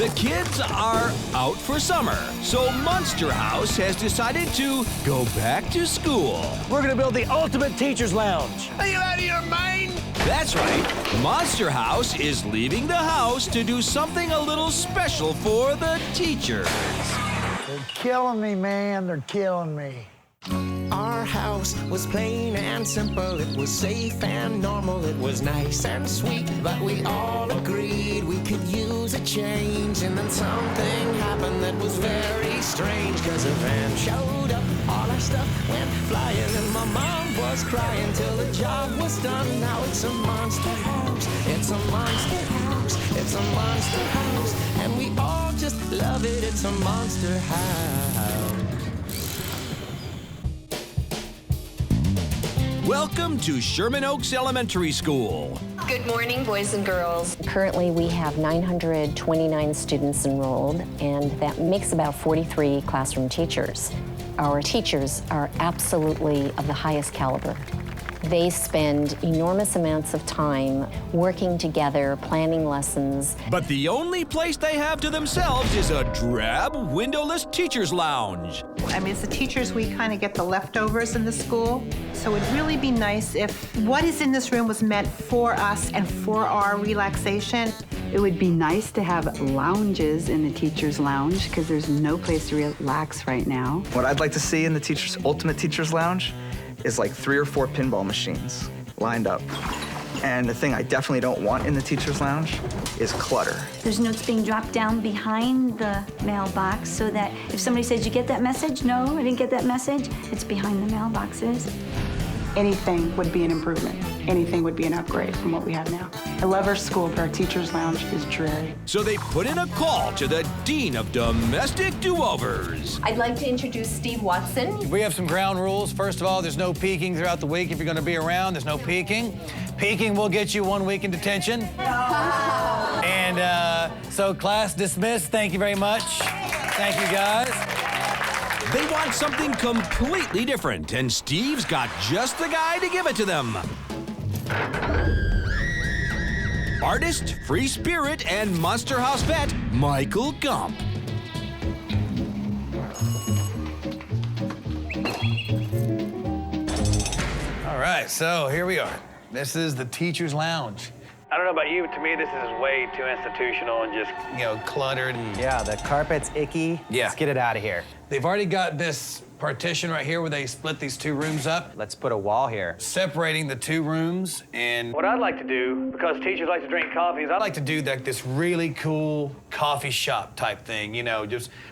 The kids are out for summer, so Monster House has decided to go back to school. We're gonna build the ultimate teacher's lounge. Are you out of your mind? That's right. Monster House is leaving the house to do something a little special for the teachers. They're killing me, man. They're killing me. Our house was plain and simple. It was safe and normal. It was nice and sweet, but we all agreed we could use a change. And then something happened that was very strange, 'cause a van showed up, all our stuff went flying, and my mom was crying till the job was done. Now it's a monster house. It's a monster house. It's a monster house, and we all just love it. It's a monster house. Welcome to Sherman Oaks Elementary School. Good morning, boys and girls. Currently, we have 929 students enrolled, and that makes about 43 classroom teachers. Our teachers are absolutely of the highest caliber. They spend enormous amounts of time working together, planning lessons. But the only place they have to themselves is a drab, windowless teacher's lounge. I mean, as the teachers, we kind of get the leftovers in the school. So it'd really be nice if what is in this room was meant for us and for our relaxation. It would be nice to have lounges in the teacher's lounge, because there's no place to relax right now. What I'd like to see in the ultimate teacher's lounge is like 3 or 4 pinball machines lined up. And the thing I definitely don't want in the teacher's lounge is clutter. There's notes being dropped down behind the mailbox so that if somebody says, "You get that message?" "No, I didn't get that message." It's behind the mailboxes. Anything would be an improvement. Anything would be an upgrade from what we have now. I love our school, but our teacher's lounge is dreary. So they put in a call to the Dean of Domestic Do-Overs. I'd like to introduce Steve Watson. We have some ground rules. First of all, there's no peeking throughout the week. If you're gonna be around, there's no peeking. Peeking will get you 1 week in detention. And so class dismissed. Thank you very much. Thank you, guys. They want something completely different, and Steve's got just the guy to give it to them. Artist, free spirit, and Monster House vet, Michael Gump. All right, so here we are. This is the teacher's lounge. I don't know about you, but to me, this is way too institutional and just, cluttered. Yeah, the carpet's icky. Yeah. Let's get it out of here. They've already got this partition right here where they split these 2 rooms up. Let's put a wall here. Separating the 2 rooms. And what I'd like to do, because teachers like to drink coffee, is I'd like to do this really cool coffee shop type thing,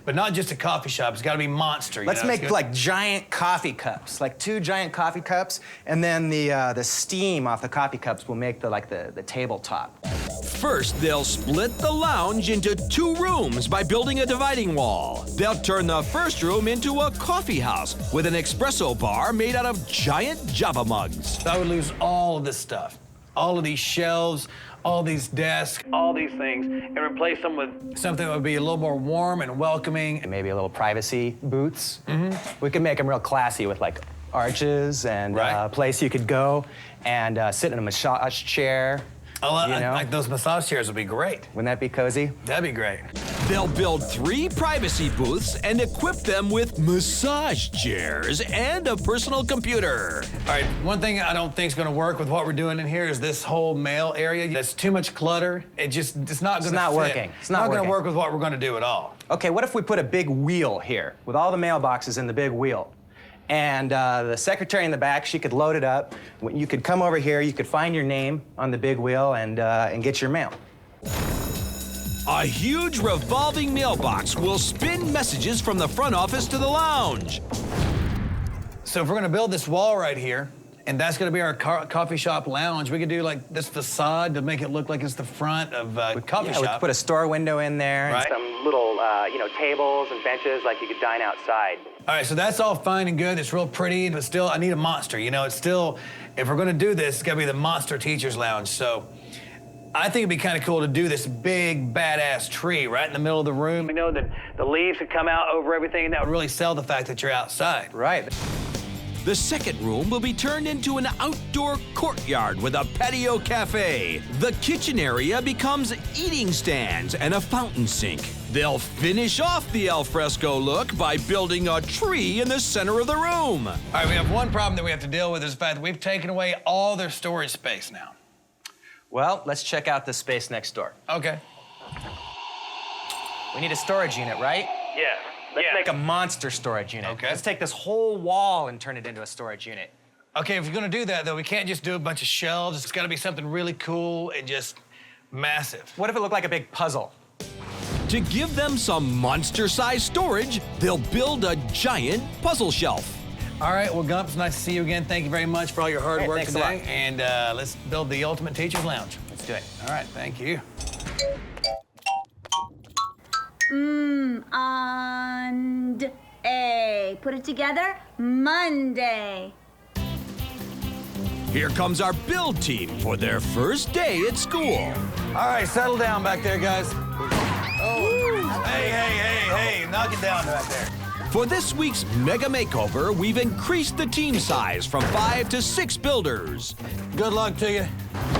but not just a coffee shop. It's got to be monster. Let's make like giant coffee cups, like 2 giant coffee cups, and then the steam off the coffee cups will make the tabletop. First, they'll split the lounge into 2 rooms by building a dividing wall. They'll turn the first room into a coffee house with an espresso bar made out of giant Java mugs. I would lose all of this stuff, all of these shelves, all these desks, all these things, and replace them with something that would be a little more warm and welcoming. And maybe a little privacy booths. We could make them real classy with like arches and a place you could go and sit in a massage chair. Like those massage chairs would be great. Wouldn't that be cozy? That'd be great. They'll build 3 privacy booths and equip them with massage chairs and a personal computer. All right, one thing I don't think is going to work with what we're doing in here is this whole mail area. That's too much clutter. It's not going to fit. Working. It's not going to work with what we're going to do at all. Okay, what if we put a big wheel here with all the mailboxes in the big wheel? And the secretary in the back, she could load it up. You could come over here, you could find your name on the big wheel and get your mail. A huge revolving mailbox will spin messages from the front office to the lounge. So if we're gonna build this wall right here, and that's gonna be our coffee shop lounge, we could do like this facade to make it look like it's the front of a coffee shop. We could put a store window in there, right? And some little, tables and benches like you could dine outside. All right, so that's all fine and good. It's real pretty, but still, I need a monster. It's still, if we're gonna do this, it's gotta be the monster teacher's lounge. So I think it'd be kind of cool to do this big, badass tree right in the middle of the room. We know that the leaves could come out over everything, and that would really sell the fact that you're outside. Right. The second room will be turned into an outdoor courtyard with a patio cafe. The kitchen area becomes eating stands and a fountain sink. They'll finish off the alfresco look by building a tree in the center of the room. All right, we have one problem that we have to deal with is the fact that we've taken away all their storage space now. Well, let's check out the space next door. Okay. We need a storage unit, right? Yeah. Let's make a monster storage unit. Okay. Let's take this whole wall and turn it into a storage unit. Okay, if you're gonna do that, though, we can't just do a bunch of shelves. It's gotta be something really cool and just massive. What if it looked like a big puzzle? To give them some monster-sized storage, they'll build a giant puzzle shelf. All right, well, Gumps, nice to see you again. Thank you very much for all your hard work thanks a lot. today. And let's build the ultimate teacher's lounge. Let's do it. All right, thank you. And A. Put it together. Monday. Here comes our build team for their first day at school. All right, settle down back there, guys. Oh, hey, knock it down back there. For this week's Mega Makeover, we've increased the team size from 5 to 6 builders. Good luck to you.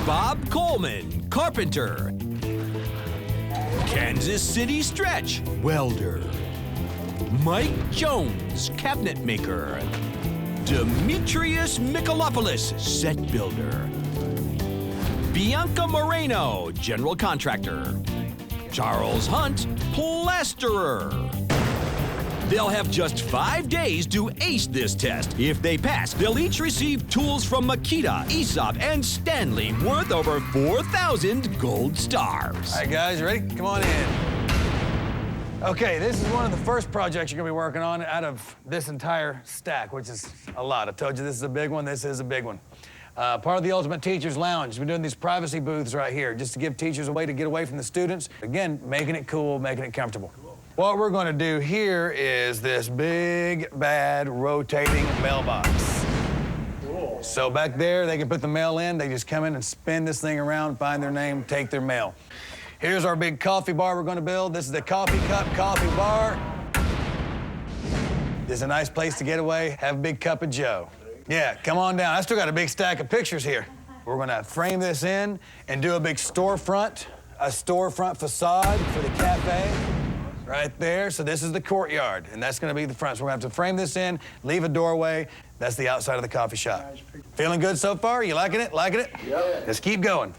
Bob Coleman, carpenter. Kansas City Stretch, welder. Mike Jones, cabinet maker. Demetrius Mikolopoulos, set builder. Bianca Moreno, general contractor. Charles Hunt, plasterer. They'll have just 5 days to ace this test. If they pass, they'll each receive tools from Makita, Aesop, and Stanley worth over 4,000 gold stars. All right, guys, you ready? Come on in. Okay, this is one of the first projects you're gonna be working on out of this entire stack, which is a lot. I told you this is a big one. This is a big one. Part of the Ultimate Teacher's Lounge. We're doing these privacy booths right here just to give teachers a way to get away from the students. Again, making it cool, making it comfortable. What we're going to do here is this big, bad, rotating mailbox. Cool. So back there, they can put the mail in. They just come in and spin this thing around, find their name, take their mail. Here's our big coffee bar we're going to build. This is the Coffee Cup Coffee Bar. This is a nice place to get away, have a big cup of joe. Yeah, come on down. I still got a big stack of pictures here. We're going to frame this in and do a big storefront, a storefront facade for the cafe. Right there, so this is the courtyard, and that's gonna be the front. So we're gonna have to frame this in, leave a doorway. That's the outside of the coffee shop. Feeling good so far? You liking it? Liking it? Yep. Let's keep going.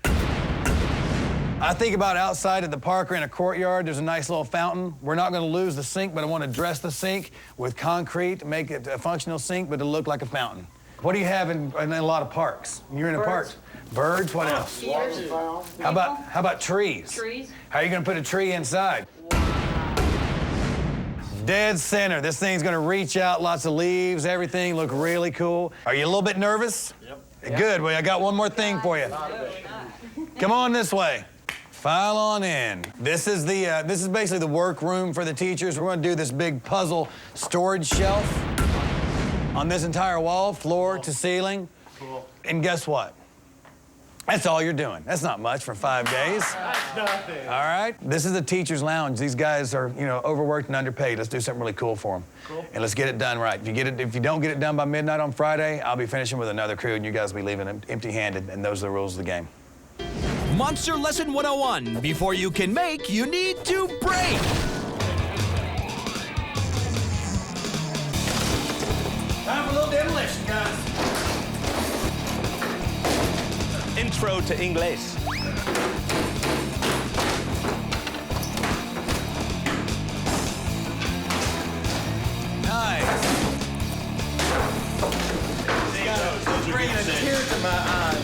I think about outside at the park or in a courtyard, there's a nice little fountain. We're not gonna lose the sink, but I wanna dress the sink with concrete to make it a functional sink, but to look like a fountain. What do you have in a lot of parks? You're in a park. Birds, what else? How about trees? Trees. How are you gonna put a tree inside? Dead center. This thing's gonna reach out, lots of leaves, everything, look really cool. Are you a little bit nervous? Yep. Good, well, I got one more thing for you. Come on this way. File on in. This is basically the workroom for the teachers. We're gonna do this big puzzle storage shelf on this entire wall, floor to ceiling. Cool. And guess what? That's all you're doing. That's not much for 5 days. That's nothing. All right? This is the teacher's lounge. These guys are, overworked and underpaid. Let's do something really cool for them. Cool. And let's get it done right. If you don't get it done by midnight on Friday, I'll be finishing with another crew, and you guys will be leaving empty-handed, and those are the rules of the game. Monster Lesson 101. Before you can make, you need to break. Time for a little demolition, guys. Intro to English. Nice. Bringing a tear to my eye.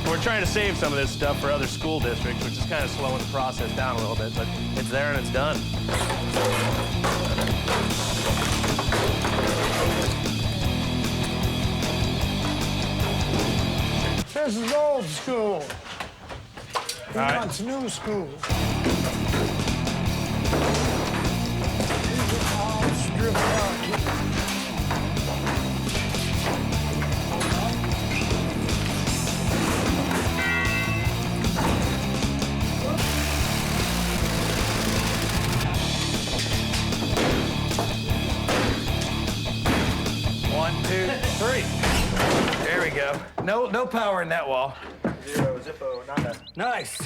We're trying to save some of this stuff for other school districts, which is kind of slowing the process down a little bit, but it's there and it's done. This is old school. He wants new school. These are all stripped out. One, two, 3. There we go. No power in that wall. 0, zippo, nada. Nice.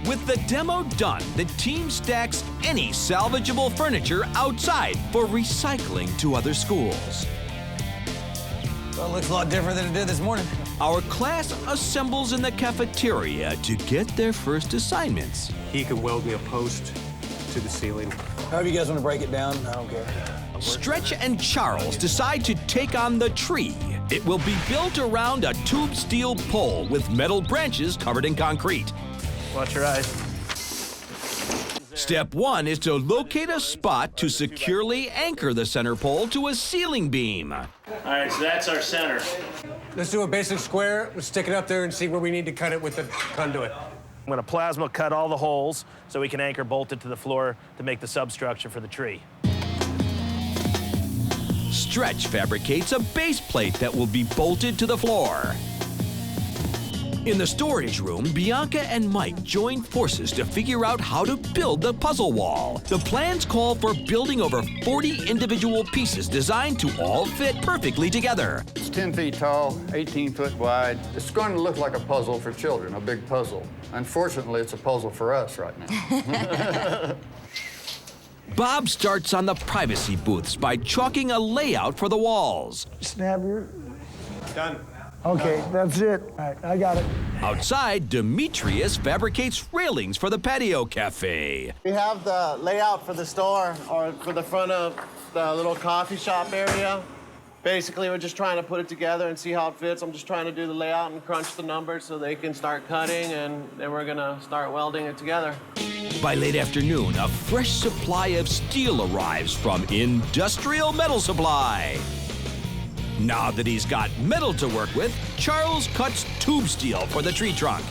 With the demo done, the team stacks any salvageable furniture outside for recycling to other schools. Well, it looks a lot different than it did this morning. Our class assembles in the cafeteria to get their first assignments. He could weld me a post to the ceiling. However you guys want to break it down, I don't care. Stretch and Charles decide to take on the tree. It will be built around a tube steel pole with metal branches covered in concrete. Watch your eyes. Step 1 is to locate a spot to securely anchor the center pole to a ceiling beam. All right, so that's our center. Let's do a basic square. Let's stick it up there and see where we need to cut it with the conduit. I'm gonna plasma cut all the holes so we can anchor bolt it to the floor to make the substructure for the tree. Stretch fabricates a base plate that will be bolted to the floor. In the storage room, Bianca and Mike join forces to figure out how to build the puzzle wall. The plans call for building over 40 individual pieces designed to all fit perfectly together. It's 10 feet tall, 18 foot wide. It's going to look like a puzzle for children, a big puzzle. Unfortunately, it's a puzzle for us right now. Bob starts on the privacy booths by chalking a layout for the walls. Snap your... Done. Okay, that's it. All right, I got it. Outside, Demetrius fabricates railings for the patio cafe. We have the layout for the store, or for the front of the little coffee shop area. Basically, we're just trying to put it together and see how it fits. I'm just trying to do the layout and crunch the numbers so they can start cutting, and then we're gonna start welding it together. By late afternoon, a fresh supply of steel arrives from Industrial Metal Supply. Now that he's got metal to work with, Charles cuts tube steel for the tree trunk.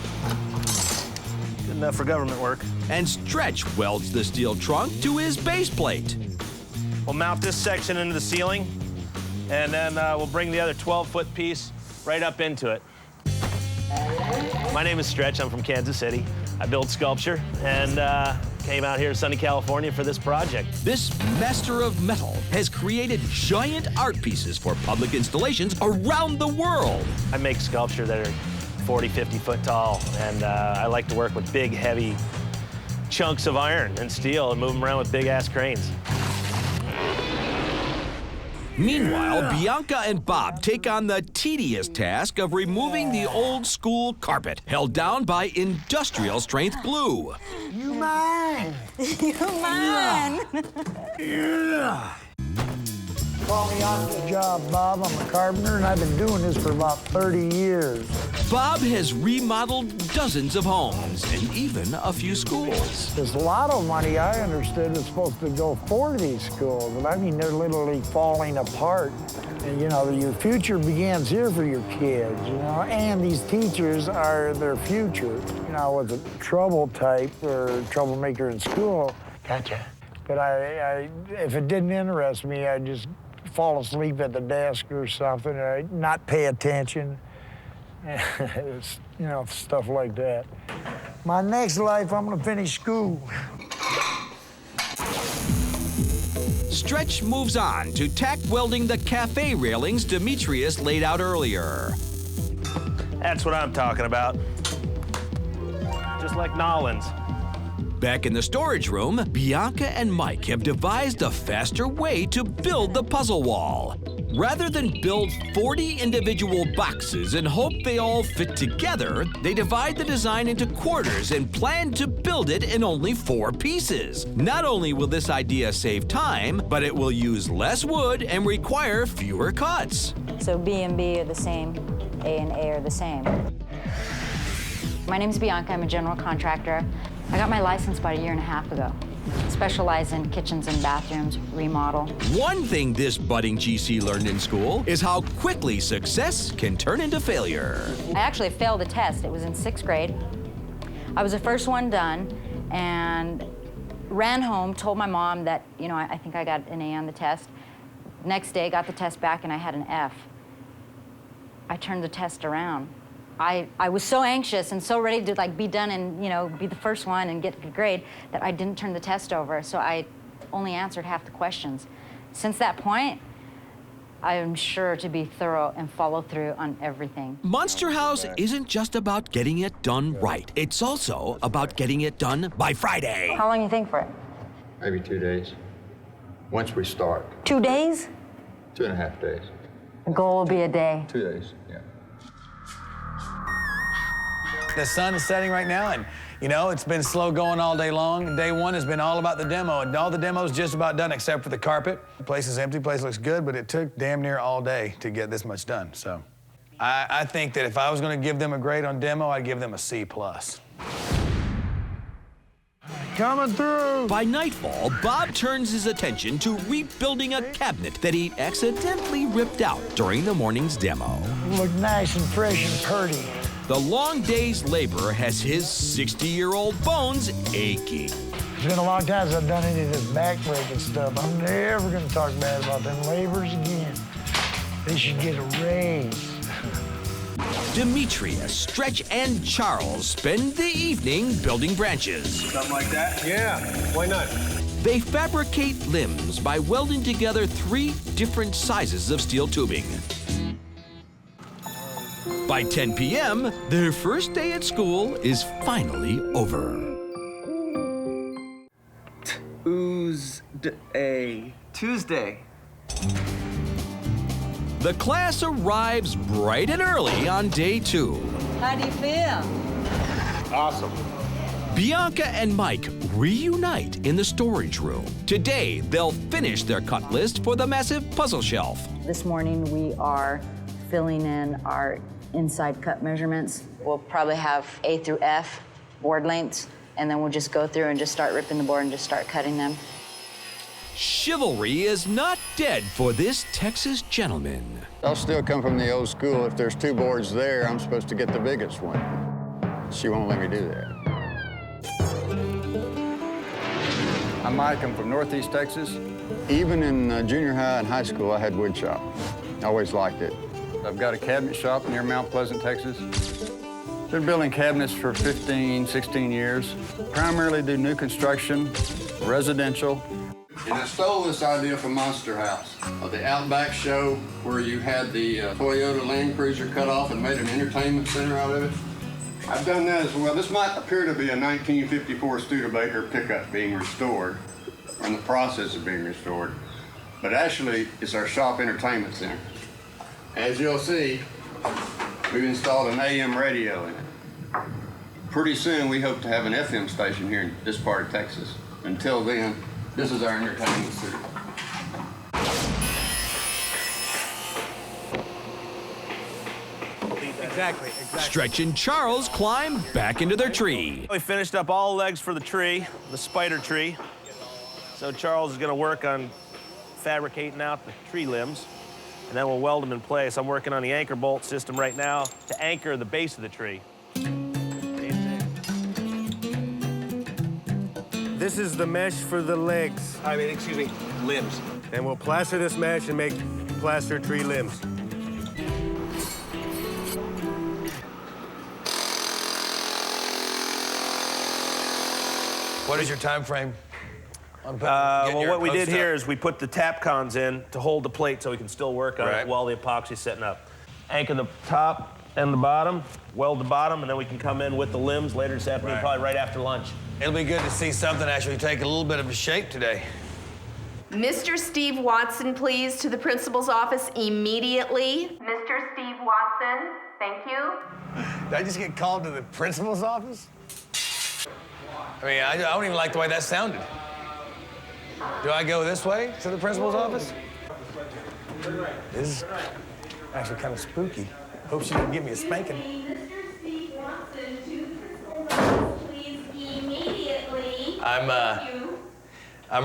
Good enough for government work. And Stretch welds the steel trunk to his base plate. We'll mount this section into the ceiling, and then we'll bring the other 12-foot piece right up into it. My name is Stretch. I'm from Kansas City. I build sculpture and came out here to sunny California for this project. This master of metal has created giant art pieces for public installations around the world. I make sculpture that are 40, 50 foot tall, and I like to work with big, heavy chunks of iron and steel and move them around with big-ass cranes. Meanwhile, Bianca and Bob take on the tedious task of removing the old-school carpet held down by industrial-strength glue. You mine! You mine! Yeah. Call me on the job, Bob. I'm a carpenter, and I've been doing this for about 30 years. Bob has remodeled dozens of homes and even a few schools. There's a lot of money I understood was supposed to go for these schools, but I mean, they're literally falling apart. And, you know, your future begins here for your kids, you know, and these teachers are their future. You know, I was a trouble type or troublemaker in school. Gotcha. But if it didn't interest me, I'd just fall asleep at the desk or something, or I'd not pay attention. It's, you know, stuff like that. My next life, I'm gonna finish school. Stretch moves on to tack welding the cafe railings Demetrius laid out earlier. That's what I'm talking about. Just like Nolan's. Back in the storage room, Bianca and Mike have devised a faster way to build the puzzle wall. Rather than build 40 individual boxes and hope they all fit together, they divide the design into quarters and plan to build it in only 4 pieces. Not only will this idea save time, but it will use less wood and require fewer cuts. So B and B are the same, A and A are the same. My name's Bianca, I'm a general contractor. I got my license about 1.5 years ago. Specialize in kitchens and bathrooms, remodel. One thing this budding GC learned in school is how quickly success can turn into failure. I actually failed a test. It was in 6th grade. I was the first one done and ran home, told my mom that, you know, I think I got an A on the test. Next day, got the test back and I had an F. I turned the test around. I was so anxious and so ready to like be done and, you know, be the first one and get a good grade that I didn't turn the test over, so I only answered half the questions. Since that point, I am sure to be thorough and follow through on everything. Monster House isn't just about getting it done right. It's also about getting it done by Friday. How long do you think for it? Maybe 2 days. Once we start. 2 days? 2.5 days. The goal will be a day. 2 days, yeah. The sun is setting right now, and you know, it's been slow going all day long. Day one has been all about the demo, and all the demo's just about done except for the carpet. The place is empty, the place looks good, but it took damn near all day to get this much done. So I think that if I was gonna give them a grade on demo, I'd give them a C+. Coming through. By nightfall, Bob turns his attention to rebuilding a cabinet that he accidentally ripped out during the morning's demo. Look nice and fresh and pretty. The long day's labor has his 60-year-old bones aching. It's been a long time since I've done any of this back-breaking stuff. I'm never gonna talk bad about them laborers again. They should get a raise. Demetrius, Stretch, and Charles spend the evening building branches. Something like that? Yeah, why not? They fabricate limbs by welding together 3 different sizes of steel tubing. By 10 p.m., their first day at school is finally over. Tuesday. The class arrives bright and early on day 2. How do you feel? Awesome. Bianca and Mike reunite in the storage room. Today, they'll finish their cut list for the massive puzzle shelf. This morning we are filling in our inside cut measurements. We'll probably have A through F board lengths, and then we'll just go through and just start ripping the board and just start cutting them. Chivalry is not dead for this Texas gentleman. I'll still come from the old school. If there's 2 boards there, I'm supposed to get the biggest one. She won't let me do that. I'm Mike. I'm from Northeast Texas. Even in junior high and high school, I had wood shop. I always liked it. I've got a cabinet shop near Mount Pleasant, Texas. Been building cabinets for 15, 16 years. Primarily do new construction, residential. And I stole this idea from Monster House, of the Outback show where you had the Toyota Land Cruiser cut off and made an entertainment center out of it. I've done that as well. This might appear to be a 1954 Studebaker pickup being restored, or in the process of being restored, but actually it's our shop entertainment center. As you'll see, we've installed an AM radio in it. Pretty soon we hope to have an FM station here in this part of Texas. Until then, this is our entertainment center. Exactly. Stretch and Charles climb back into their tree. We finished up all legs for the tree, the spider tree. So Charles is gonna work on fabricating out the tree limbs, and then we'll weld them in place. I'm working on the anchor bolt system right now to anchor the base of the tree. This is the mesh for the legs. Excuse me, limbs. And we'll plaster this mesh and make plaster tree limbs. What is your time frame? Well, what we did here is we put the Tapcons in to hold the plate so we can still work on it while the epoxy's setting up. Anchor the top and the bottom, weld the bottom, and then we can come in with the limbs later this afternoon, probably right after lunch. It'll be good to see something actually take a little bit of a shape today. Mr. Steve Watson, please, to the principal's office immediately. Mr. Steve Watson, thank you. Did I just get called to the principal's office? I don't even like the way that sounded. Do I go this way to the principal's office? This is actually kind of spooky. Hope she didn't give me a spanking. Mr. Steve Watson, to the principal's office, please, immediately. I'm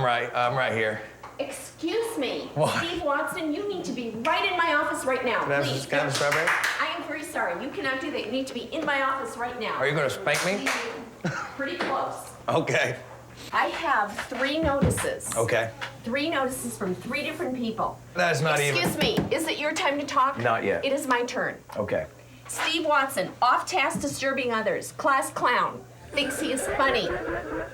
right here. Excuse me. What? Steve Watson, you need to be right in my office right now. Can I have Please. some kind of strawberry? I am very sorry. You cannot do that. You need to be in my office right now. Are you going to spank me? Pretty close. Okay. I have 3 notices. Okay. 3 notices from 3 different people. That's not even. Excuse me. Is it your time to talk? Not yet. It is my turn. Okay. Steve Watson, off task disturbing others. Class clown. Thinks he is funny.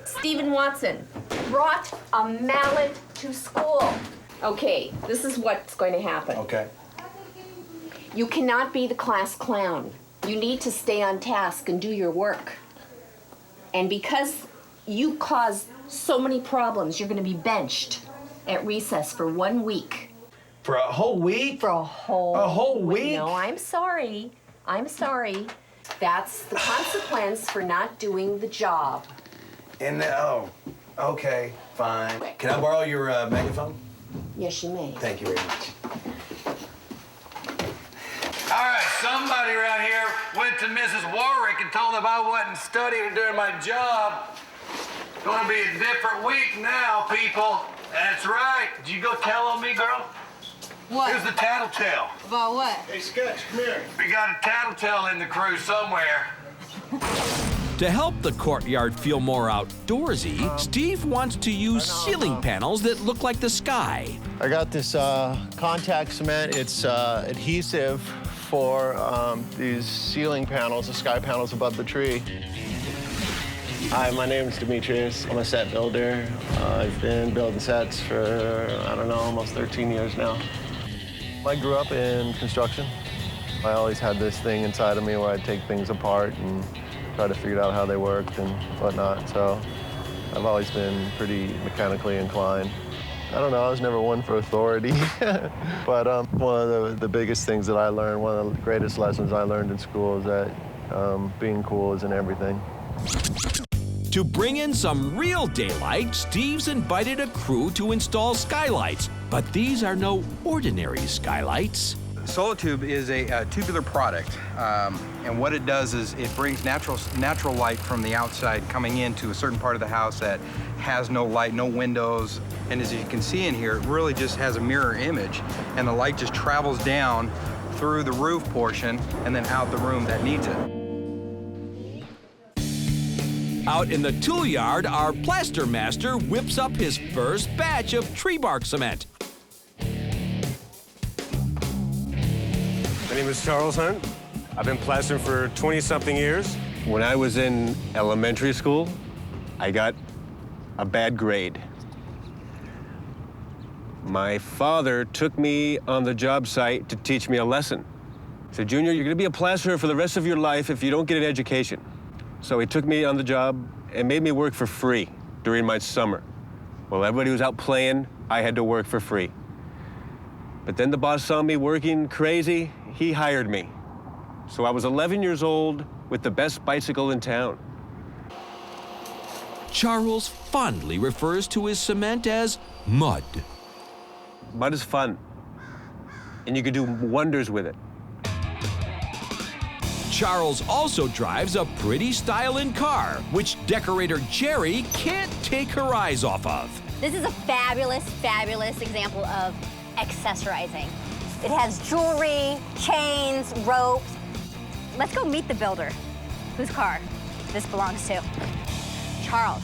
Stephen Watson brought a mallet to school. Okay, this is what's going to happen. Okay. You cannot be the class clown. You need to stay on task and do your work. And because you caused so many problems, you're going to be benched at recess for 1 week. For a whole week? For a whole week? No, I'm sorry. I'm sorry. That's the consequence for not doing the job. And oh, okay, fine. Can I borrow your megaphone? Yes, you may. Thank you very much. All right, somebody around here went to Mrs. Warwick and told them I wasn't studying and doing my job. It's gonna be a different week now, people. That's right. Did you go tell on me, girl? What? Here's the tattletale. About what? Hey, Sketch, come here. We got a tattletale in the crew somewhere. To help the courtyard feel more outdoorsy, Steve wants to use ceiling panels that look like the sky. I got this contact cement. It's adhesive for these ceiling panels, the sky panels above the tree. Hi, my name is Demetrius. I'm a set builder. I've been building sets for, I don't know, almost 13 years now. I grew up in construction. I always had this thing inside of me where I'd take things apart and try to figure out how they worked and whatnot. So I've always been pretty mechanically inclined. I don't know, I was never one for authority. But one of the biggest things that I learned, one of the greatest lessons I learned in school is that being cool isn't everything. To bring in some real daylight, Steve's invited a crew to install skylights. But these are no ordinary skylights. Solitube is a tubular product, and what it does is it brings natural light from the outside coming into a certain part of the house that has no light, no windows, and as you can see in here, it really just has a mirror image, and the light just travels down through the roof portion and then out the room that needs it. Out in the tool yard, our plaster master whips up his first batch of tree bark cement. My name is Charles Hunt. I've been plastering for 20-something years. When I was in elementary school, I got a bad grade. My father took me on the job site to teach me a lesson. He said, Junior, you're gonna be a plasterer for the rest of your life if you don't get an education. So he took me on the job and made me work for free during my summer. While everybody was out playing, I had to work for free. But then the boss saw me working crazy, he hired me. So I was 11 years old with the best bicycle in town. Charles fondly refers to his cement as mud. Mud is fun, and you can do wonders with it. Charles also drives a pretty styling car, which decorator Jerry can't take her eyes off of. This is a fabulous, fabulous example of accessorizing. It has jewelry, chains, ropes. Let's go meet the builder, whose car this belongs to. Charles.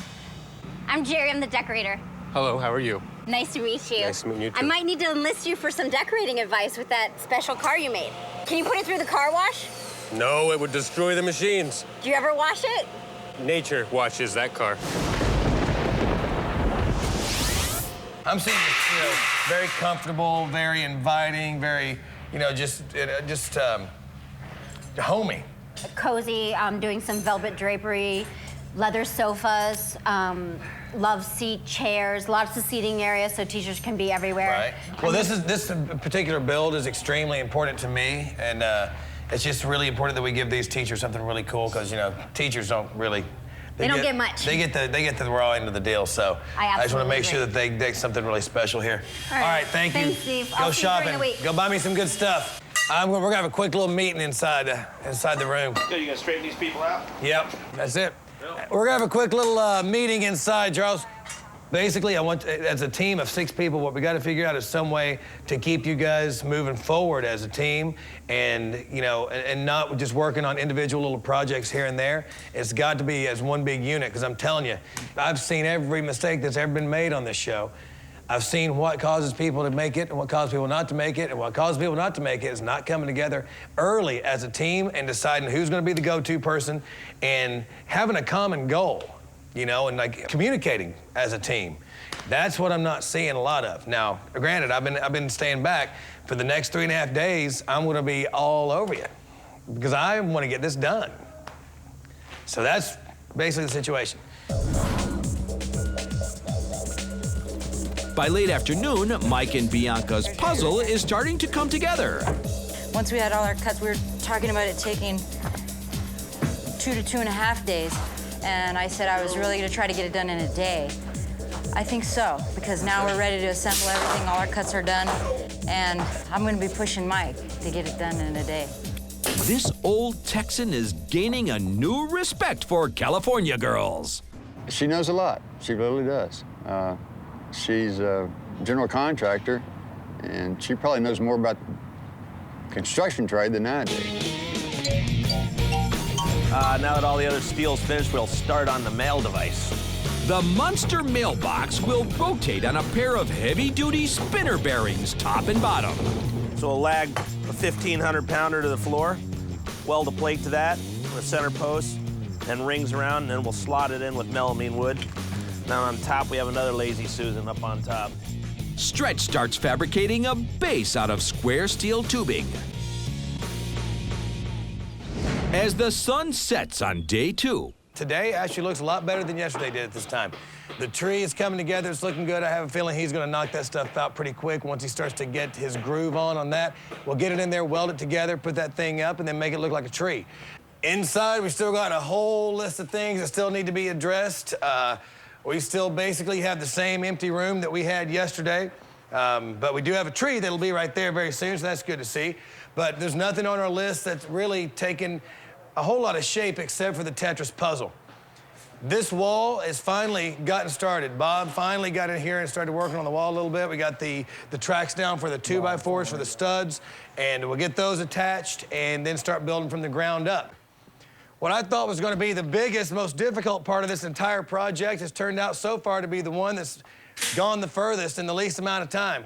I'm Jerry, I'm the decorator. Hello, how are you? Nice to meet you. Nice to meet you, too. I might need to enlist you for some decorating advice with that special car you made. Can you put it through the car wash? No, it would destroy the machines. Do you ever wash it? Nature washes that car. I'm seeing, very comfortable, very inviting, very, just homey. Cozy, doing some velvet drapery, leather sofas, love seat chairs, lots of seating areas so teachers can be everywhere. Right. Well, this particular build is extremely important to me, and it's just really important that we give these teachers something really cool because teachers don't really. They don't get much. They get the raw end of the deal, so I just want to make sure that they get something really special here. All right, thank you. Thanks, Steve. Go I'll see you during shopping. the week. Go buy me some good stuff. We're gonna have a quick little meeting inside the room. Good, you gonna straighten these people out? Yep, that's it. We're gonna have a quick little meeting inside, Charles. Basically, I want, as a team of 6 people, what we got to figure out is some way to keep you guys moving forward as a team, and and not just working on individual little projects here and there. It's got to be as one big unit, because I'm telling you, I've seen every mistake that's ever been made on this show. I've seen what causes people to make it and what causes people not to make it, and what causes people not to make it is not coming together early as a team and deciding who's going to be the go-to person and having a common goal. you know, and like communicating as a team. That's what I'm not seeing a lot of. Now, granted, I've been staying back. For the next 3.5 days, I'm gonna be all over you because I want to get this done. So that's basically the situation. By late afternoon, Mike and Bianca's puzzle is starting to come together. Once we had all our cuts, we were talking about it taking 2 to 2.5 days. And I said I was really gonna try to get it done in a day. I think so, because now we're ready to assemble everything, all our cuts are done, and I'm gonna be pushing Mike to get it done in a day. This old Texan is gaining a new respect for California girls. She knows a lot. She really does. She's a general contractor, and she probably knows more about the construction trade than I do. Now that all the other steel's finished, we'll start on the mail device. The monster mailbox will rotate on a pair of heavy-duty spinner bearings, top and bottom. So we'll lag a 1,500-pounder to the floor, weld a plate to that, with a center post, and rings around, and then we'll slot it in with melamine wood. Now on top, we have another Lazy Susan up on top. Stretch starts fabricating a base out of square steel tubing. As the sun sets on day 2, Today actually looks a lot better than yesterday did at this time. The tree is coming together, it's looking good. I have a feeling he's gonna knock that stuff out pretty quick once he starts to get his groove on that. We'll get it in there, weld it together, put that thing up, and then make it look like a tree. Inside, we still got a whole list of things that still need to be addressed. We still basically have the same empty room that we had yesterday, but we do have a tree that'll be right there very soon, so that's good to see. But there's nothing on our list that's really taken a whole lot of shape except for the Tetris puzzle. This wall has finally gotten started. Bob finally got in here and started working on the wall a little bit. We got the tracks down for the 2x4s for the studs, and we'll get those attached and then start building from the ground up. What I thought was gonna be the biggest, most difficult part of this entire project has turned out so far to be the one that's gone the furthest in the least amount of time.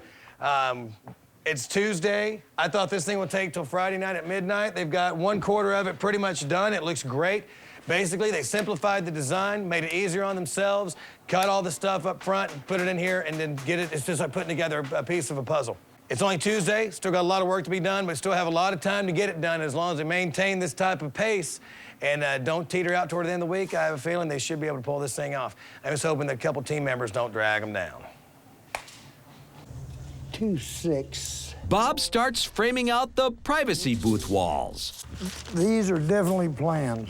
It's Tuesday. I thought this thing would take till Friday night at midnight. They've got 1/4 of it pretty much done. It looks great. Basically, they simplified the design, made it easier on themselves, cut all the stuff up front, and put it in here, and then get it. It's just like putting together a piece of a puzzle. It's only Tuesday, still got a lot of work to be done, but still have a lot of time to get it done as long as they maintain this type of pace and don't teeter out toward the end of the week. I have a feeling they should be able to pull this thing off. I'm just hoping that a couple team members don't drag them down. 2-6. Bob starts framing out the privacy booth walls. These are definitely planned.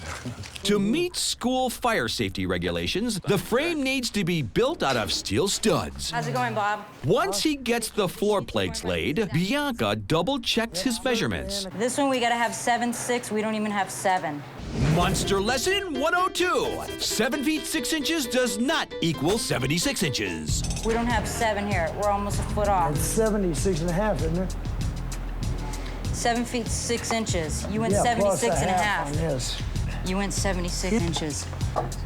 To meet school fire safety regulations, the frame needs to be built out of steel studs. How's it going, Bob? Once he gets the floor plates laid, Bianca double-checks his measurements. This one we gotta have 7'6", we don't even have 7. Monster lesson 102. 7 feet 6 inches does not equal 76 inches. We don't have 7 here, we're almost a foot off. It's 76.5, isn't it? 7 feet 6 inches. You went Yeah, 76 plus and a half. on this. You went 76 inches.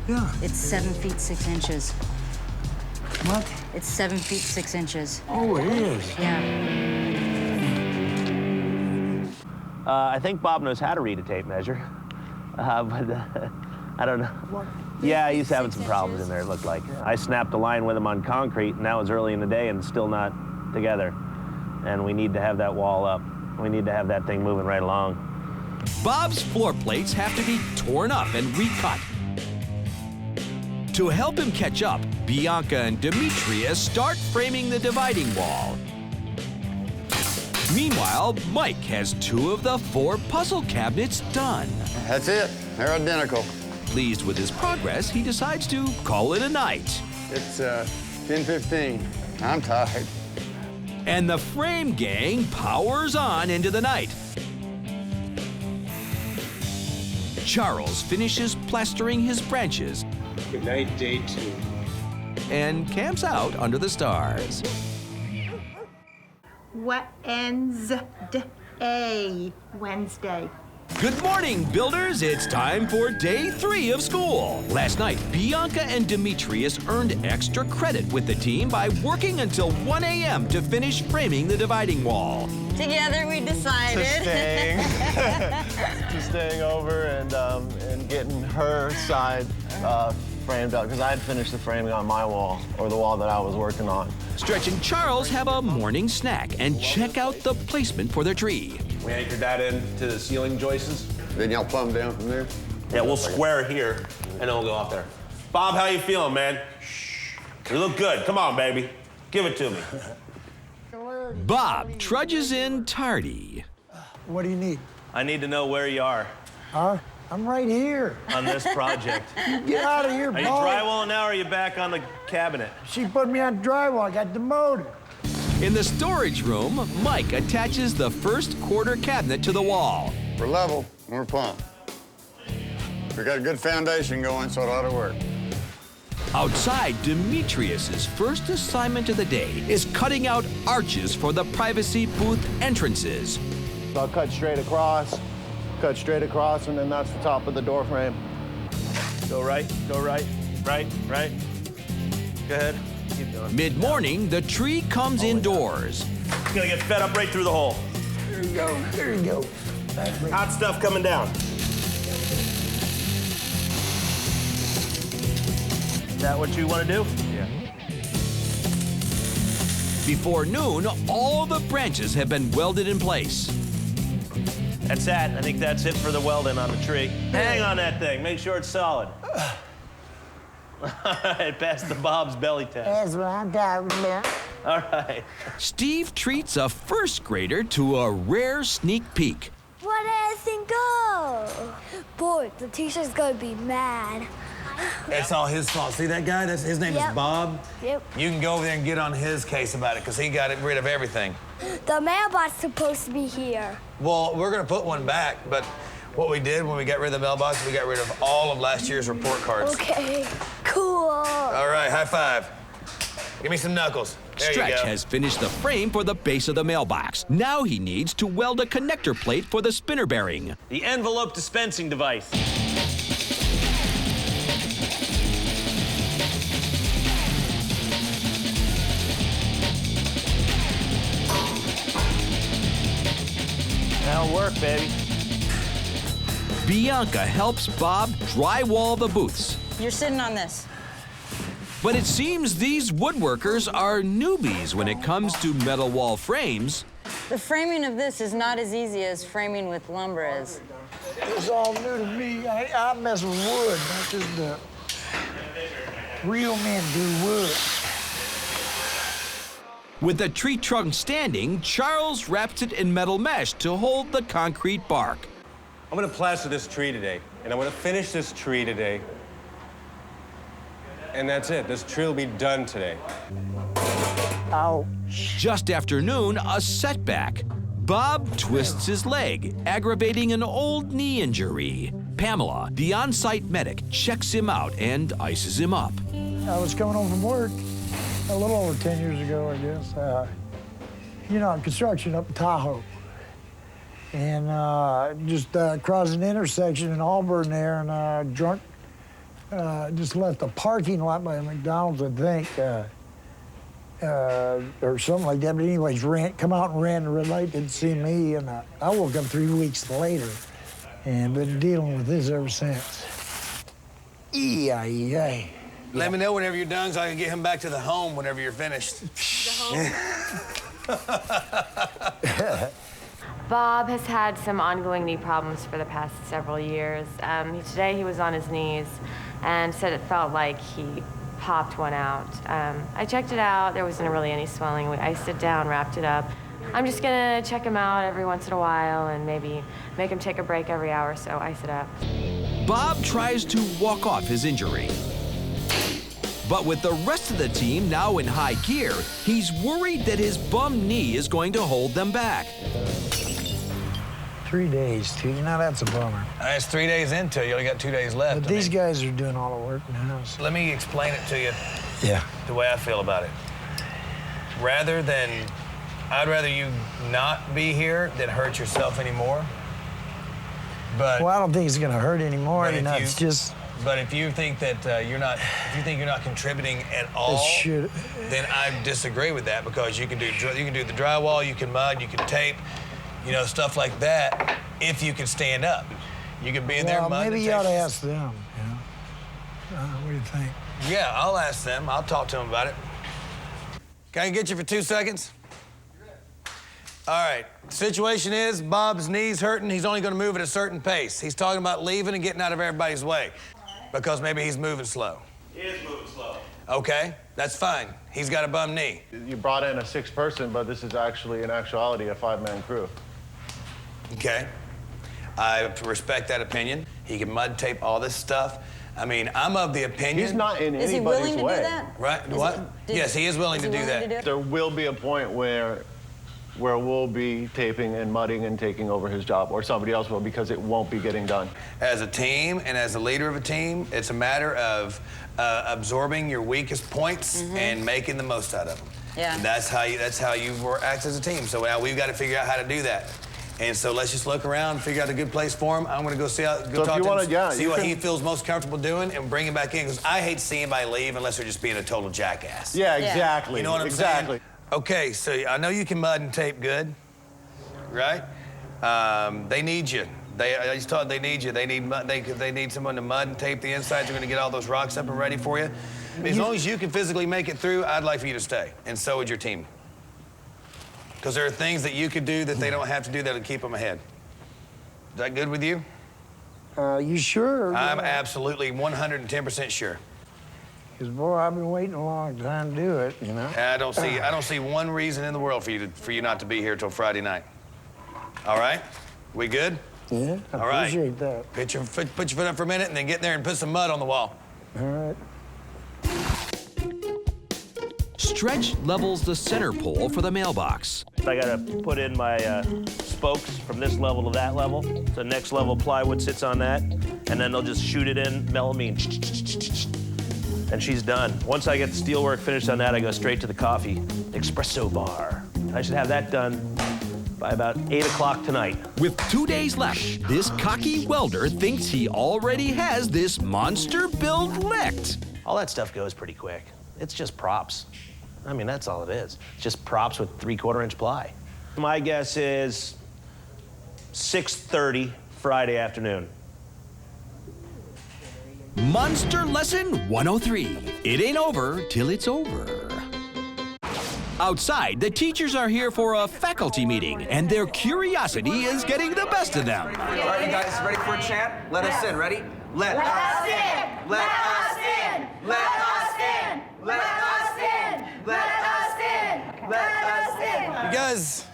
Yeah. It's 7 feet 6 inches. What? It's 7 feet 6 inches. Oh, it is. Yeah. I think Bob knows how to read a tape measure, but I don't know. Yeah, he's having some problems in there, it looked like. I snapped a line with him on concrete, and that was early in the day and still not together. And we need to have that wall up. We need to have that thing moving right along. Bob's floor plates have to be torn up and recut. To help him catch up, Bianca and Demetrius start framing the dividing wall. Meanwhile, Mike has 2 of the 4 puzzle cabinets done. That's it. They're identical. Pleased with his progress, he decides to call it a night. It's 10:15. I'm tired. And the frame gang powers on into the night. Charles finishes plastering his branches. Good night, day 2. And camps out under the stars. Wednesday. Good morning, builders. It's time for day 3 of school. Last night, Bianca and Demetrius earned extra credit with the team by working until 1 a.m. to finish framing the dividing wall. Together we decided to staying over and getting her side framed up because I had finished the framing on my wall, or the wall that I was working on. Stretch and Charles have a morning snack and check out the placement for their tree. We anchored that into the ceiling joists. Then y'all plumb down from there? Yeah, we'll square here, and then we'll go up there. Bob, how you feeling, man? Shh. You look good. Come on, baby. Give it to me. Bob trudges in tardy. What do you need? I need to know where you are I'm right here. on this project. You get out of here, Are you boy. drywalling now, or are you back on the cabinet? She put me on drywall. I got demoted. In the storage room, Mike attaches the first quarter cabinet to the wall. We're level, we're plumb. We got a good foundation going, so it ought to work. Outside, Demetrius's first assignment of the day is cutting out arches for the privacy booth entrances. So I'll cut straight across, and then that's the top of the door frame. Go right, right. Go ahead. Keep going. Mid-morning, the tree comes indoors. It's gonna get fed up right through the hole. There you go. There you go. Hot stuff coming down. Is that what you want to do? Yeah. Before noon, all the branches have been welded in place. That's that. I think that's it for the welding on the tree. Hang on that thing. Make sure it's solid. All right, pass the Bob's belly test. That's what I'm talking about. All right. Steve treats a first grader to a rare sneak peek. Where did everything go? Boy, the teacher's gonna be mad. That's all his fault. See that guy? His name is Bob? Yep. You can go over there and get on his case about it, because he got rid of everything. The mailbox is supposed to be here. Well, we're going to put one back, but what we did when we got rid of the mailbox, we got rid of all of last year's report cards. Okay, cool. All right, high five. Give me some knuckles. There Stretch you go. has finished the frame for the base of the mailbox. Now he needs to weld a connector plate for the spinner bearing. The envelope dispensing device. That'll work, baby. Bianca helps Bob drywall the booths. You're sitting on this. But it seems these woodworkers are newbies when it comes to metal wall frames. The framing of this is not as easy as framing with lumber is. It's all new to me. I mess with wood, not just the real men do wood. With the tree trunk standing, Charles wraps it in metal mesh to hold the concrete bark. I'm gonna plaster this tree today, and I'm gonna finish this tree today. And that's it. This tree will be done today. Ow. Just after noon, a setback. Bob twists his leg, aggravating an old knee injury. Pamela, the on-site medic, checks him out and ices him up. I was coming home from work a little over 10 years ago, I guess. You know, construction up in Tahoe. And just crossed an intersection in Auburn there, and drunk just left the parking lot by McDonald's, I think, or something like that. But anyways, come out and ran the red light, didn't see me, and I woke up 3 weeks later and been dealing with this ever since. E-I-E-I. Let me know whenever you're done so I can get him back to the home whenever you're finished. Bob has had some ongoing knee problems for the past several years. Today he was on his knees and said it felt like he popped one out. I checked it out. There wasn't really any swelling. I iced it down, wrapped it up. I'm just gonna check him out every once in a while and maybe make him take a break every hour or so, ice it up. Bob tries to walk off his injury. But with the rest of the team now in high gear, he's worried that his bum knee is going to hold them back. 3 days, too. You know, that's a bummer. It's 3 days into it. You only got 2 days left. But these guys are doing all the work now. So. Let me explain it to you. Yeah. The way I feel about it. I'd rather you not be here than hurt yourself anymore. But well, I don't think it's going to hurt anymore. You know, it's just. But if you think that you're not contributing at all, then I disagree with that, because you can do the drywall, you can mud, you can tape, you know, stuff like that. If you can stand up, you can be in there. Well, maybe you ought to ask them. What do you think? Yeah, I'll ask them. I'll talk to them about it. Can I get you for 2 seconds? All right. The situation is Bob's knee's hurting. He's only going to move at a certain pace. He's talking about leaving and getting out of everybody's way because maybe he's moving slow. He is moving slow. Okay, that's fine. He's got a bum knee. You brought in a 6th person, but this is actually, in actuality, a 5-man crew. Okay. I respect that opinion. He can mud tape all this stuff. I mean, I'm of the opinion... He's not in anybody's way. Is he willing to do that? Right, what? Yes, he is willing to do that. There will be a point where we'll be taping and mudding and taking over his job, or somebody else will, because it won't be getting done. As a team and as a leader of a team, it's a matter of absorbing your weakest points and making the most out of them. Yeah. And that's how you act as a team. So now we've got to figure out how to do that. And so let's just look around, figure out a good place for him. I'm going to go see how, go talk to him, see what he feels most comfortable doing, and bring him back in. Because I hate seeing anybody leave unless they're just being a total jackass. Yeah, exactly. You know what I'm saying? Okay, so I know you can mud and tape good, right? They need you. I just told they need you. They need someone to mud and tape the insides. They're going to get all those rocks up and ready for you. As long as you can physically make it through, I'd like for you to stay, and so would your team. Because there are things that you could do that they don't have to do that'll keep them ahead. Is that good with you? You sure? I'm absolutely 110% sure. Because, boy, I've been waiting a long time to do it, you know? I don't see one reason in the world for you not to be here till Friday night. All right? We good? Yeah, I appreciate that. Put your foot up for a minute and then get in there and put some mud on the wall. All right. Stretch levels the center pole for the mailbox. I gotta put in my spokes from this level to that level. So next level plywood sits on that, and then they'll just shoot it in, melamine, and she's done. Once I get the steel work finished on that, I go straight to the coffee espresso bar. I should have that done by about 8 o'clock tonight. With 2 days left, this cocky welder thinks he already has this monster build licked. All that stuff goes pretty quick. It's just props. I mean, that's all it is. It's just props with 3/4-inch ply. My guess is 6:30 Friday afternoon. Monster Lesson 103. It ain't over till it's over. Outside, the teachers are here for a faculty meeting, and their curiosity is getting the best of them. All right, you guys ready for a chant? Let us in. Ready? Let us in. Let us in. Let us in. Let us in. Let us in. Let us in. You guys,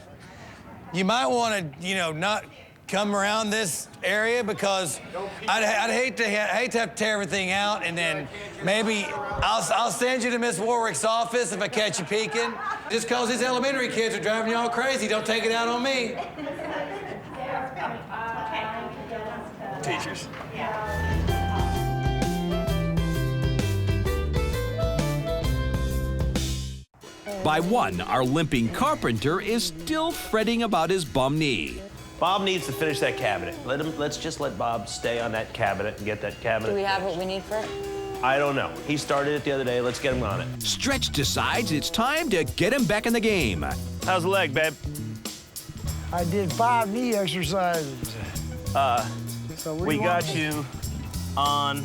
you might want to, not come around this area because I'd hate to have to tear everything out, and then maybe I'll send you to Miss Warwick's office if I catch you peeking. Just because these elementary kids are driving you all crazy, don't take it out on me. Teachers. By 1, our limping carpenter is still fretting about his bum knee. Bob needs to finish that cabinet. Let's just let Bob stay on that cabinet and get that cabinet. Do we have what we need for it? I don't know. He started it the other day. Let's get him on it. Stretch decides it's time to get him back in the game. How's the leg, babe? I did 5 knee exercises. We got you on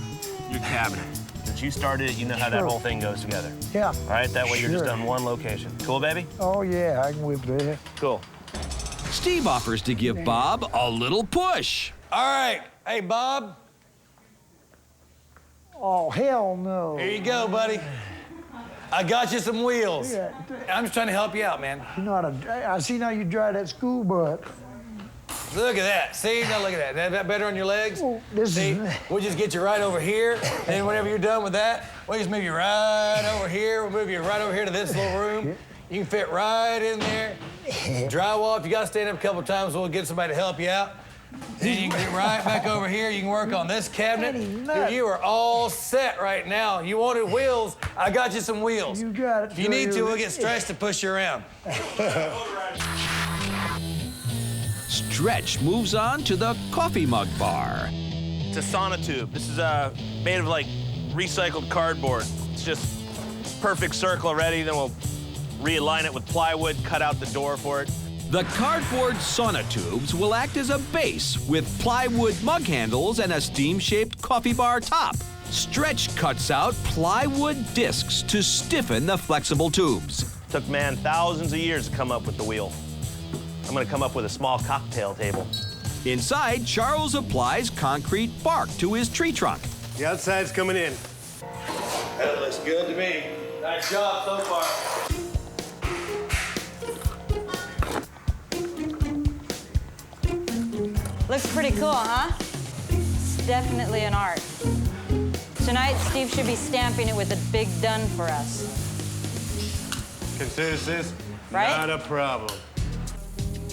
your cabinet. Since you started it, you know how that whole thing goes together. Yeah. All right, that way you're just on one location. Cool, baby? Oh, yeah, I can whip that. Cool. Steve offers to give Bob a little push. All right. Hey, Bob. Oh, hell no. Here you go, buddy. I got you some wheels. Yeah. I'm just trying to help you out, man. You know how to, I see now you drive that school bus. Look at that. See? Now look at that. Is that better on your legs? Oh, See? We'll just get you right over here. And whenever you're done with that, we'll just move you right over here. We'll move you right over here to this little room. You can fit right in there. Drywall, if you got to stand up a couple times, we'll get somebody to help you out. Then you can get right back over here. You can work on this cabinet. Dude, you are all set right now. You wanted wheels, I got you some wheels. You got it. If you need to, we'll get Stretch to push you around. Stretch moves on to the coffee mug bar. It's a sauna tube. This is made of like recycled cardboard. It's just perfect circle already. Then we'll realign it with plywood, cut out the door for it. The cardboard sauna tubes will act as a base with plywood mug handles and a steam-shaped coffee bar top. Stretch cuts out plywood discs to stiffen the flexible tubes. Took man thousands of years to come up with the wheel. I'm gonna come up with a small cocktail table. Inside, Charles applies concrete bark to his tree trunk. The outside's coming in. That looks good to me. Nice job so far. Looks pretty cool, huh? It's definitely an art. Tonight, Steve should be stamping it with a big done for us. Consider this Right? not a problem.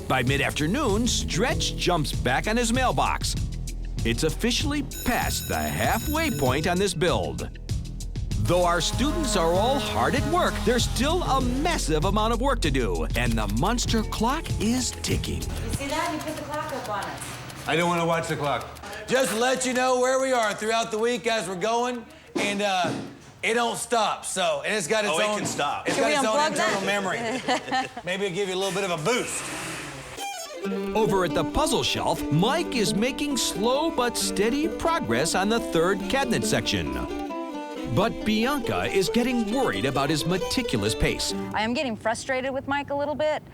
By mid-afternoon, Stretch jumps back on his mailbox. It's officially past the halfway point on this build. Though our students are all hard at work, there's still a massive amount of work to do, and the monster clock is ticking. You see that? You put the clock up on us. I don't want to watch the clock. Just to let you know where we are throughout the week as we're going, and it don't stop. So, and it's got its Oh, it own. can stop. It's Can got we its own unplug internal that? memory. Maybe it'll give you a little bit of a boost. Over at the puzzle shelf, Mike is making slow but steady progress on the third cabinet section. But Bianca is getting worried about his meticulous pace. I am getting frustrated with Mike a little bit.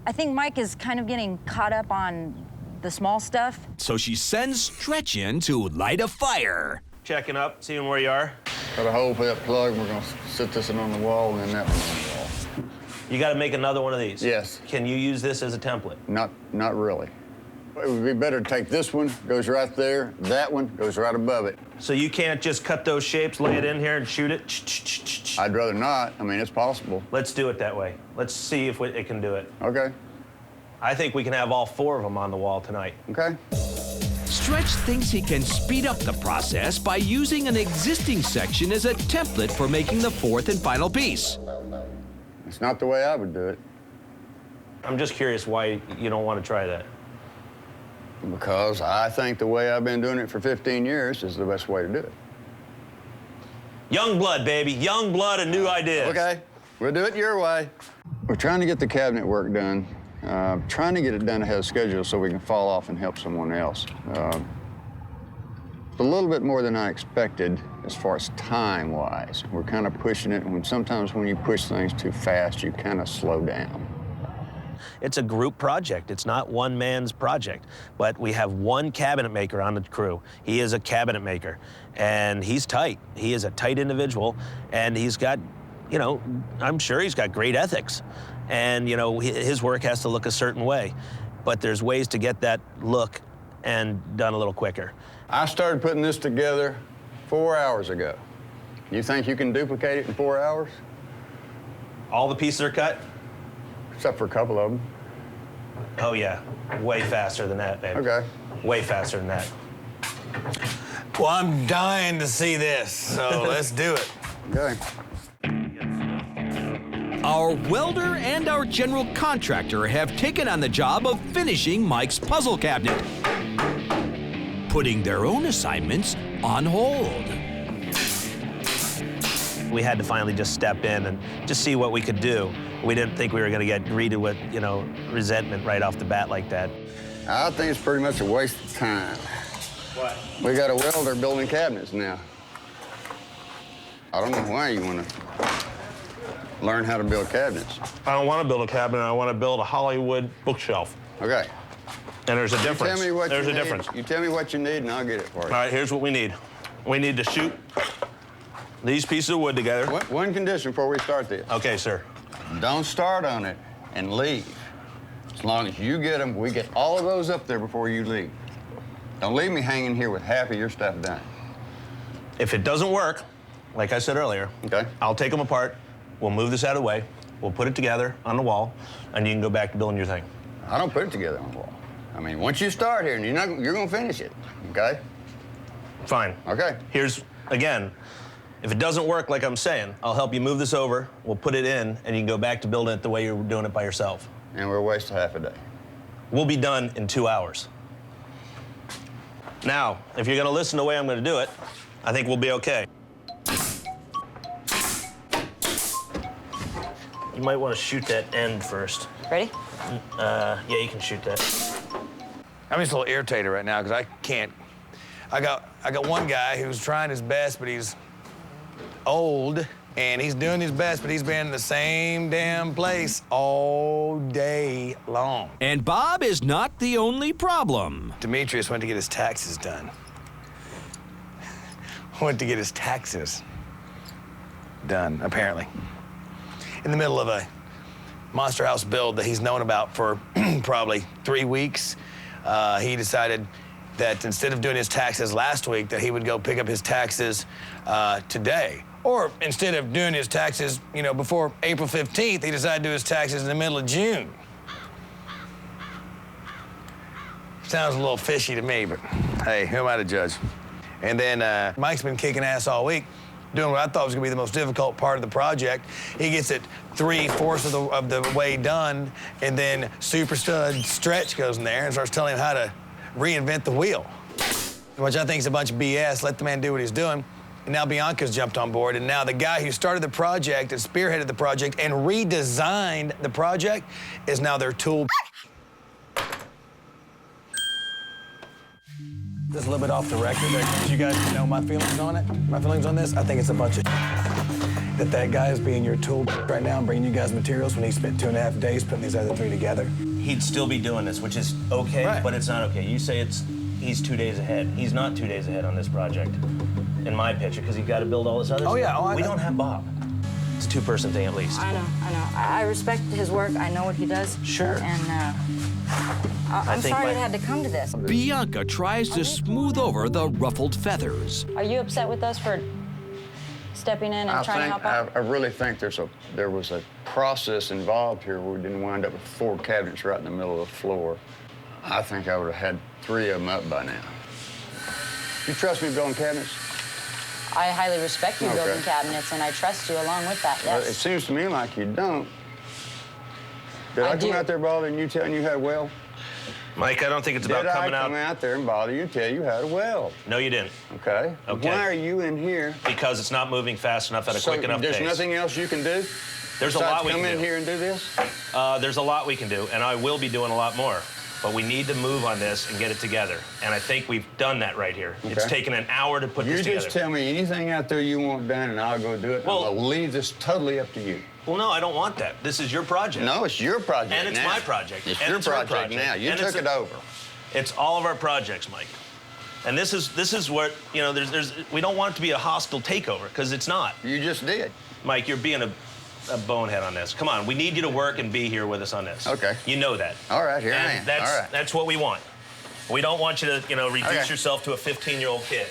I think Mike is kind of getting caught up on the small stuff. So she sends Stretch in to light a fire. Checking up, seeing where you are. Got a hole for that plug, and we're gonna sit this one on the wall and then that one on the wall. You got to make another one of these. Yes. Can you use this as a template? Not really. It would be better to take this one, goes right there, that one goes right above it. So you can't just cut those shapes, lay it in here, and shoot it? I'd rather not. I mean, it's possible. Let's do it that way. Let's see if it can do it. Okay. I think we can have all 4 of them on the wall tonight. Okay. Stretch thinks he can speed up the process by using an existing section as a template for making the fourth and final piece. It's not the way I would do it. I'm just curious why you don't want to try that. Because I think the way I've been doing it for 15 years is the best way to do it. Young blood, baby. Young blood and new ideas. Okay. We'll do it your way. We're trying to get the cabinet work done. Trying to get it done ahead of schedule so we can fall off and help someone else. A little bit more than I expected as far as time-wise. We're kind of pushing it, and sometimes when you push things too fast, you kind of slow down. It's a group project. It's not one man's project. But we have one cabinet maker on the crew. He is a cabinet maker, and he's tight. He is a tight individual, and he's got, you know, I'm sure he's got great ethics. And, you know, his work has to look a certain way. But there's ways to get that look and done a little quicker. I started putting this together 4 hours ago. You think you can duplicate it in 4 hours? All the pieces are cut? Except for a couple of them. Oh, yeah. Way faster than that, babe. Okay. Way faster than that. Well, I'm dying to see this, so let's do it. Okay. Our welder and our general contractor have taken on the job of finishing Mike's puzzle cabinet, putting their own assignments on hold. We had to finally just step in and just see what we could do. We didn't think we were going to get greeted with, you know, resentment right off the bat like that. I think it's pretty much a waste of time. What? We got a welder building cabinets now. I don't know why you want to learn how to build cabinets. I don't want to build a cabinet. I want to build a Hollywood bookshelf. Okay. And there's a difference. You tell me what there's you a need. difference. You tell me what you need, and I'll get it for you. All right, here's what we need. We need to shoot these pieces of wood together. One condition before we start this. Okay, sir. Don't start on it and leave. As long as you get them, we get all of those up there before you leave. Don't leave me hanging here with half of your stuff done. If it doesn't work, like I said earlier, okay, I'll take them apart. We'll move this out of the way. We'll put it together on the wall, and you can go back to building your thing. I don't put it together on the wall. I mean, once you start here, and you're going to finish it, okay? Fine. Okay. Here's, again, if it doesn't work like I'm saying, I'll help you move this over, we'll put it in, and you can go back to building it the way you're doing it by yourself. And we'll waste half a day. We'll be done in 2 hours. Now, if you're going to listen to the way I'm going to do it, I think we'll be okay. You might want to shoot that end first. Ready? Yeah, you can shoot that. I'm just a little irritated right now because I I got one guy who's trying his best, but he's old, and he's doing his best, but he's been in the same damn place all day long. And Bob is not the only problem. Demetrius went to get his taxes done. Went to get his taxes done, apparently. In the middle of a monster house build that he's known about for probably 3 weeks, he decided that instead of doing his taxes last week, that he would go pick up his taxes today. Or instead of doing his taxes, you know, before April 15th, he decided to do his taxes in the middle of June. Sounds a little fishy to me, but hey, who am I to judge? And then Mike's been kicking ass all week, doing what I thought was gonna be the most difficult part of the project. He gets it 3/4 of the way done, and then super stud Stretch goes in there and starts telling him how to reinvent the wheel, which I think is a bunch of BS. Let the man do what he's doing. And now Bianca's jumped on board, and now the guy who started the project and spearheaded the project and redesigned the project is now their tool. Just a little bit off the record, but you guys know my feelings on it. My feelings on this, I think it's a bunch of that guy is being your tool right now and bringing you guys materials when he spent 2.5 days putting these other 3 together. He'd still be doing this, which is okay, right. But it's not okay. You say he's 2 days ahead. He's not 2 days ahead on this project, in my picture, because he's got to build all this other stuff. Yeah, we don't have Bob. It's a 2-person thing at least. I know. I respect his work. I know what he does. Sure. And I'm sorry it had to come to this. Bianca tries to smooth over the ruffled feathers. Are you upset with us for stepping in and trying to help out? I really think there was a process involved here where we didn't wind up with 4 cabinets right in the middle of the floor. I think I would have had 3 of them up by now. You trust me building cabinets? I highly respect you building cabinets, and I trust you along with that, yes. Well, it seems to me like you don't. Did I come out there bothering you, telling you had a well? Mike, I don't think it's about coming out. Did I come out there and bother you and tell you had a well? No, you didn't. Okay. Why are you in here? Because it's not moving fast enough at a quick enough pace. There's nothing else you can do? There's a lot we can do. Come in here and do this? There's a lot we can do, and I will be doing a lot more. But we need to move on this and get it together. And I think we've done that right here. Okay. It's taken an hour to put this together. You just tell me anything out there you want done, and I'll go do it. Well, I'll leave this totally up to you. Well, no, I don't want that. This is your project. No, it's your project and it's now. my project. It's and your it's project now. You took it over. It's all of our projects, Mike. And this is what, you know, we don't want it to be a hostile takeover, because it's not. You just did. Mike, you're being a bonehead on this. Come on, we need you to work and be here with us on this. Okay. You know that. All right, here I am. That's what we want. We don't want you to, you know, reduce yourself to a 15-year-old kid.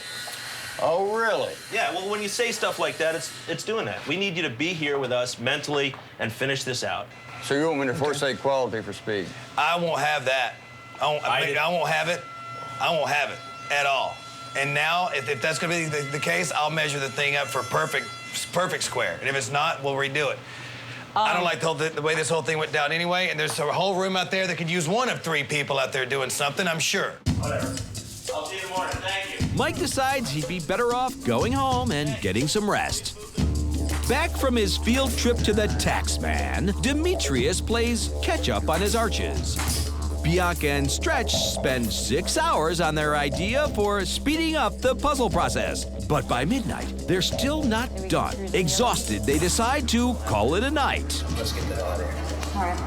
Oh, really? Yeah, well, when you say stuff like that, it's doing that. We need you to be here with us mentally and finish this out. So you want me to forsake quality for speed? I won't have that. I won't have it. I won't have it at all. And now, if that's going to be the case, I'll measure the thing up for perfect square. And if it's not, we'll redo it. I don't like the way this whole thing went down anyway, and there's a whole room out there that could use one of 3 people out there doing something, I'm sure. Whatever. I'll see you in the morning. Thank you. Mike decides he'd be better off going home and getting some rest. Back from his field trip to the tax man, Demetrius plays catch-up on his arches. Bianca and Stretch spend 6 hours on their idea for speeding up the puzzle process. But by midnight, they're still not done. Exhausted, they decide to call it a night. Let's get that out of here. All right.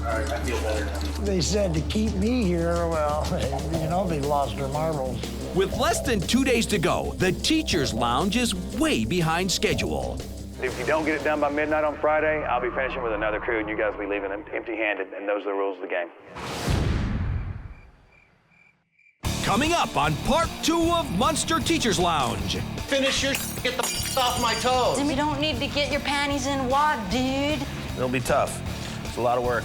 All right, I feel better. They said to keep me here, well, you know, they lost their marbles. With less than 2 days to go, the teacher's lounge is way behind schedule. If you don't get it done by midnight on Friday, I'll be finishing with another crew, and you guys will be leaving empty-handed, and those are the rules of the game. Coming up on part 2 of Monster Teacher's Lounge. Finish your get the off my toes. And we don't need to get your panties in wad, dude. It'll be tough. It's a lot of work.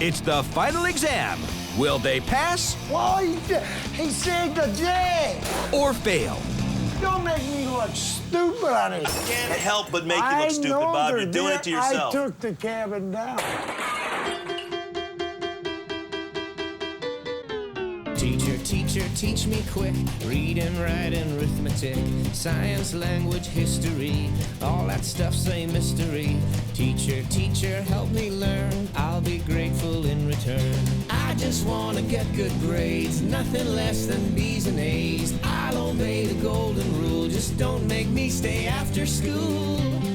It's the final exam. Will they pass? Well, he saved the day. Or fail? Don't make me look stupid on it. I can't help but make you look stupid, Bob. You're doing it to yourself. I took the cabin down. Teacher, teacher, teach me quick. Reading, writing, arithmetic, science, language, history. All that stuff's a mystery. Teacher, teacher, help me learn. I'll be grateful in return. I just want to get good grades, nothing less than B's and A's. I'll obey the golden rule, just don't make me stay after school.